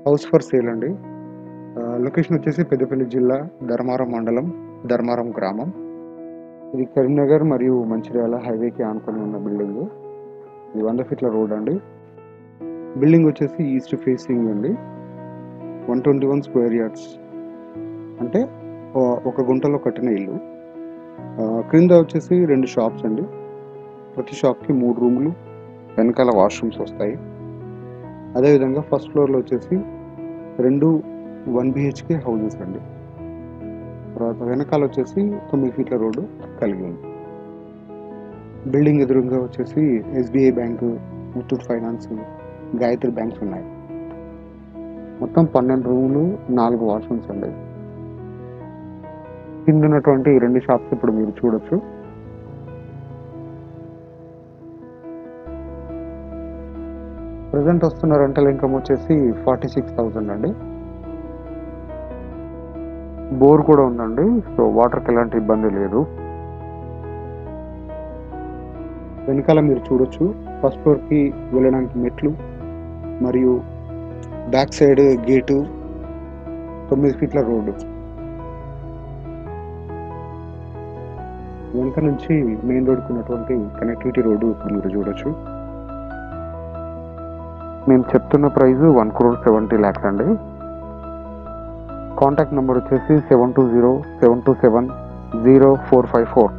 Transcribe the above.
House for sale అండి. Location వచ్చేసి పెద్దపల్లి జిల్లా, ధర్మారం మండలం, ధర్మారం గ్రామం. ఇది కరీంనగర్ మరియు మంచిర్యాల హైవేకి ఆనుకొని ఉన్న బిల్డింగ్. ఇది 100 ఫీట్ల రోడ్ అండి. బిల్డింగ్ వచ్చేసి ఈస్ట్ ఫేసింగ్ అండి. 121 స్క్వేర్ యార్డ్స్, అంటే ఒక గుంటలో కట్టిన ఇల్లు. క్రింద వచ్చేసి 2 షాప్స్ అండి. ప్రతి షాప్కి 3 రూములు, వెనకాల వాష్రూమ్స్ వస్తాయి. అదేవిధంగా ఫస్ట్ ఫ్లోర్లో వచ్చేసి 2 1 BHK హౌజెస్ అండి. తర్వాత వెనకాల వచ్చేసి 9 ఫీట్ల రోడ్డు కలిగి ఉంది. బిల్డింగ్ ఎదురుగా వచ్చేసి SBI bank, Muthoot finance, Gayatri banks ఉన్నాయి. మొత్తం 12 రూములు, 4 వాష్రూమ్స్ అండి. కింద ఉన్నటువంటి 2 షాప్స్ ఇప్పుడు మీరు చూడొచ్చు. ప్రజెంట్ వస్తున్న రెంటల్ ఇన్కమ్ వచ్చేసి 46,000 అండి. బోర్ కూడా ఉందండి, సో వాటర్కి ఎలాంటి ఇబ్బంది లేదు. వెనకాల మీరు చూడొచ్చు, ఫస్ట్ ఫ్లోర్కి వెళ్ళడానికి మెట్లు మరియు బ్యాక్ సైడ్ గేటు, 9 ఫీట్ల రోడ్డు. వెనక నుంచి మెయిన్ రోడ్కి ఉన్నటువంటి కనెక్టివిటీ రోడ్డు ఇప్పుడు మీరు చూడొచ్చు. మేము చెప్తున్న ప్రైస్ 1,70,00,000 అండి. కాంటాక్ట్ నెంబర్ వచ్చేసి 720-727-0454.